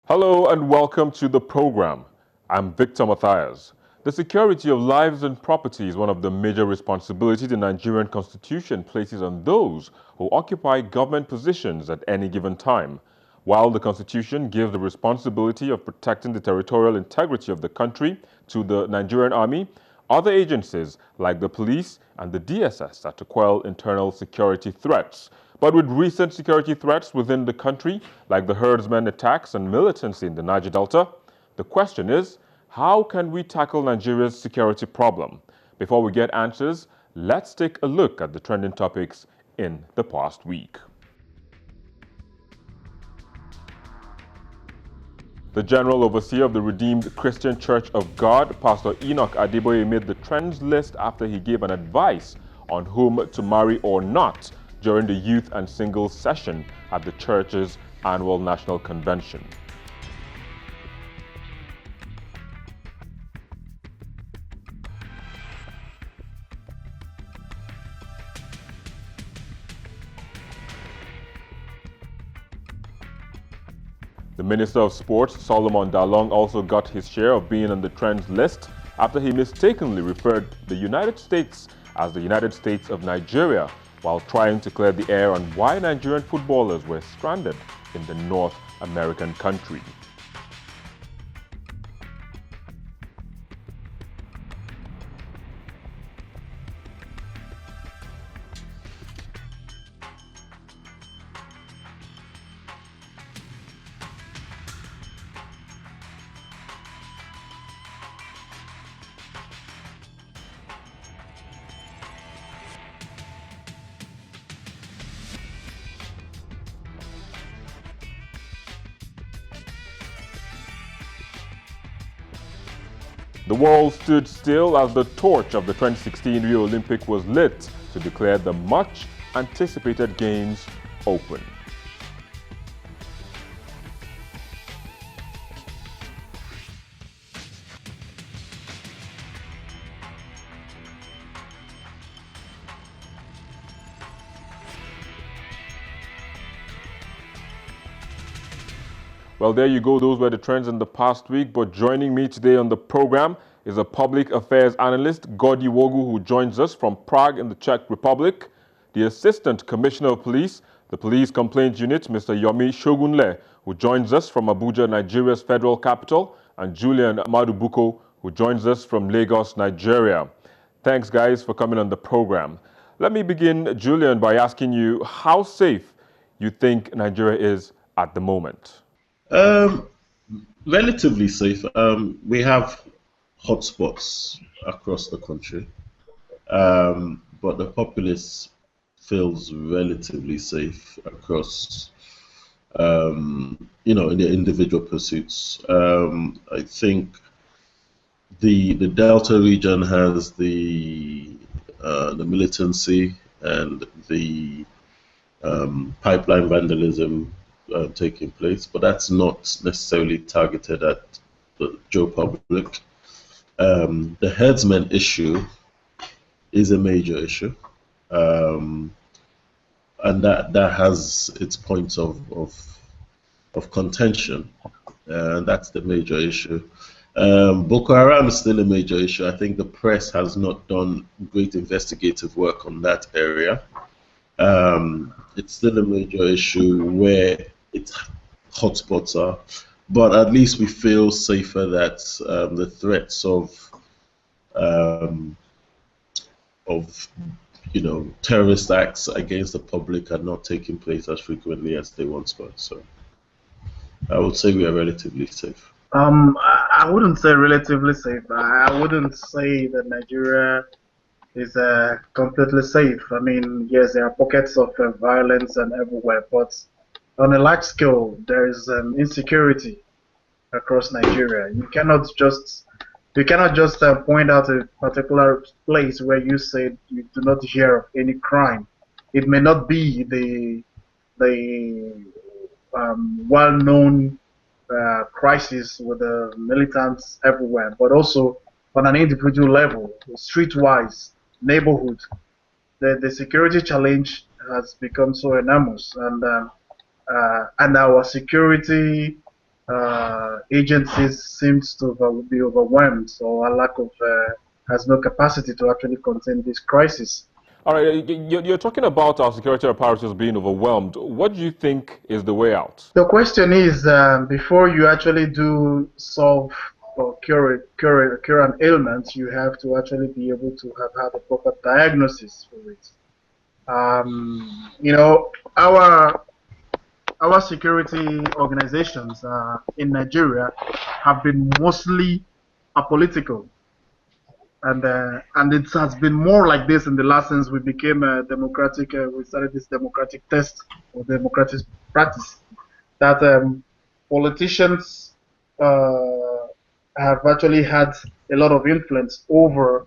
Hello and welcome to the program. I'm Victor Matthias. The security of lives and property is one of the major responsibilities the Nigerian Constitution places on those who occupy government positions at any given time. While the Constitution gives the responsibility of protecting the territorial integrity of the country to the Nigerian Army, other agencies like the police and the DSS are to quell internal security threats. But with recent security threats within the country, like the herdsmen attacks and militancy in the Niger Delta, the question is, how can we tackle Nigeria's security problem? Before we get answers, let's take a look at the trending topics in the past week. The General Overseer of the Redeemed Christian Church of God, Pastor Enoch Adeboye, made the trends list after he gave an advice on whom to marry or not during the youth and singles session at the church's annual national convention. The Minister of Sports, Solomon Dalong, also got his share of being on the trends list after he mistakenly referred the United States as the United States of Nigeria while trying to clear the air on why Nigerian footballers were stranded in the North American country. The world stood still as the torch of the 2016 Rio Olympic was lit to declare the much anticipated Games open. Well, there you go. Those were the trends in the past week. But joining me today on the program is a public affairs analyst, Gordy Wogu, who joins us from Prague in the Czech Republic, the Assistant Commissioner of Police, the Police Complaints Unit, Mr. Yomi Shogunle, who joins us from Abuja, Nigeria's federal capital, and Julian Madubuko, who joins us from Lagos, Nigeria. Thanks, guys, for coming on the program. Let me begin, Julian, by asking you how safe you think Nigeria is at the moment. Um, Relatively safe. We have hotspots across the country, but the populace feels relatively safe across, in the individual pursuits. I think the Delta region has the militancy and the pipeline vandalism taking place, but that's not necessarily targeted at the Joe public. The herdsmen issue is a major issue, and that has its points of contention, and that's the major issue. Boko Haram is still a major issue. I think the press has not done great investigative work on that area. It's still a major issue where its hotspots are, but at least we feel safer that the threats of terrorist acts against the public are not taking place as frequently as they once were. So I would say we are relatively safe. I wouldn't say relatively safe. I wouldn't say that Nigeria is completely safe. I mean, yes, there are pockets of violence and everywhere, but on a large scale, there is insecurity across Nigeria. You cannot just point out a particular place where you say you do not hear of any crime. It may not be the well-known crisis with the militants everywhere, but also on an individual level, streetwise, neighborhood, the security challenge has become so enormous, and our security agencies seems to be overwhelmed, or a lack of has no capacity to actually contain this crisis. All right, you're talking about our security apparatus being overwhelmed. What do you think is the way out? The question is, before you actually do solve or cure an ailment, you have to actually be able to have had a proper diagnosis for it. You know, our security organizations in Nigeria have been mostly apolitical, and it has been more like this in the last since we became a democratic. We started this democratic test or democratic practice that politicians have actually had a lot of influence over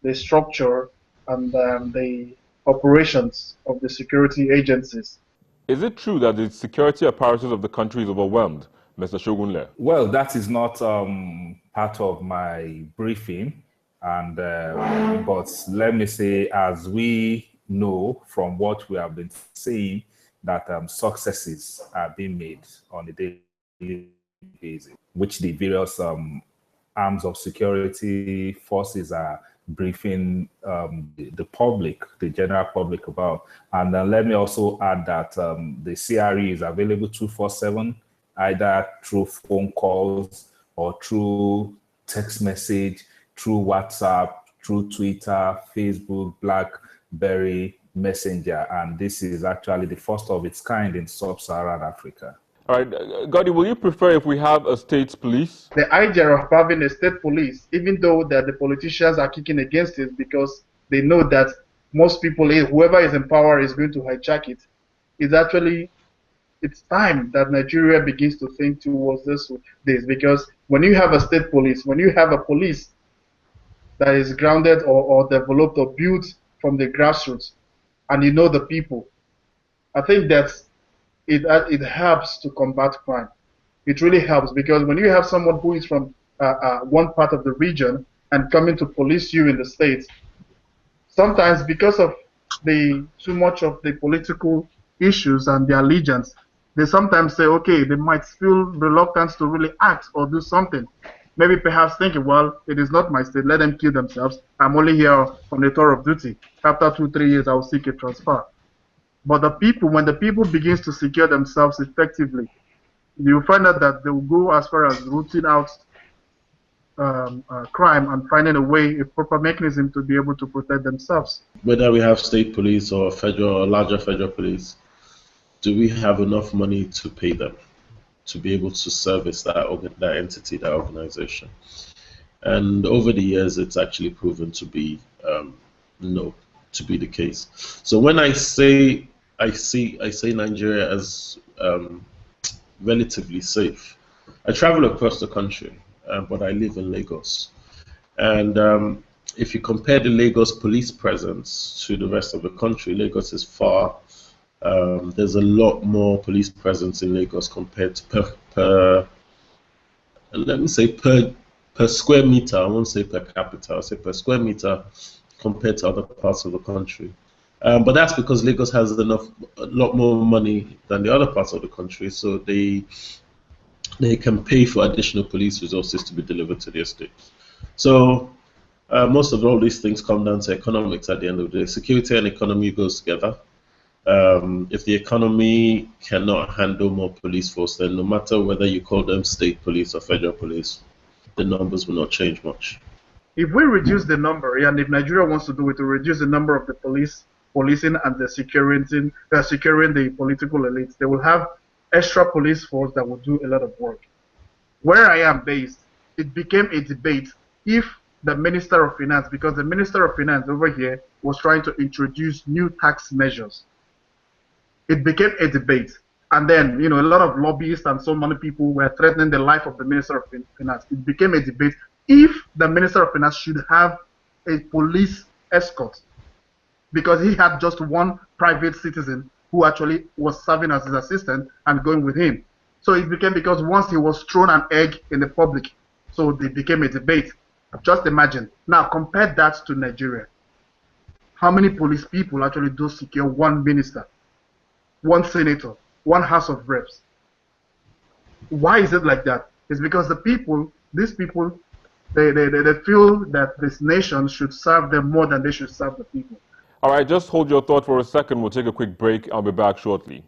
the structure and the operations of the security agencies. Is it true that the security apparatus of the country is overwhelmed, Mr. Shogunle? Well, that is not part of my briefing, and but let me say, as we know from what we have been seeing, that successes are being made on a daily basis, which the various arms of security forces are briefing the public, the general public about. And let me also add that the CRE is available 24/7, either through phone calls or through text message, through WhatsApp, through Twitter, Facebook, BlackBerry, Messenger. And this is actually the first of its kind in sub-Saharan Africa. All right, Gadi, will you prefer if we have a state police? The idea of having a state police, even though that the politicians are kicking against it because they know that most people, whoever is in power is going to hijack it, is actually, it's time that Nigeria begins to think towards this, because when you have a state police, when you have a police that is grounded or developed or built from the grassroots, and you know the people, I think that it helps to combat crime. It really helps, because when you have someone who is from one part of the region and coming to police you in the States, sometimes because of the too much of the political issues and the allegiance, they sometimes say, okay, they might feel reluctant to really act or do something. Maybe perhaps thinking, well, it is not my state, let them kill themselves. I'm only here on the tour of duty. After 2-3 years, I will seek a transfer. But the people, when the people begins to secure themselves effectively, you find out that they will go as far as rooting out crime and finding a way, a proper mechanism to be able to protect themselves. Whether we have state police or federal or larger federal police, do we have enough money to pay them to be able to service that entity, that organization? And over the years, it's actually proven to be no, to be the case. So when I say Nigeria as relatively safe, I travel across the country, but I live in Lagos. And if you compare the Lagos police presence to the rest of the country, Lagos is far. There's a lot more police presence in Lagos compared to per square meter. I won't say per capita. I'll say per square meter compared to other parts of the country. But that's because Lagos has a lot more money than the other parts of the country, so they can pay for additional police resources to be delivered to their states. So most of all these things come down to economics at the end of the day. Security and economy goes together. If the economy cannot handle more police force, then no matter whether you call them state police or federal police, the numbers will not change much. If we reduce the number, and if Nigeria wants to do it, to reduce the number of the policing and the securing the political elites, they will have extra police force that will do a lot of work. Where I am based, it became a debate if the Minister of Finance, because the Minister of Finance over here was trying to introduce new tax measures. It became a debate. And then, you know, a lot of lobbyists and so many people were threatening the life of the Minister of Finance. It became a debate if the Minister of Finance should have a police escort, because he had just one private citizen who actually was serving as his assistant and going with him. So it became, because once he was thrown an egg in the public, so it became a debate. Just imagine. Now compare that to Nigeria. How many police people actually do secure one minister, one senator, one House of Reps? why is it like that? It's because these people, they feel that this nation should serve them more than they should serve the people. All right, just hold your thought for a second. We'll take a quick break. I'll be back shortly.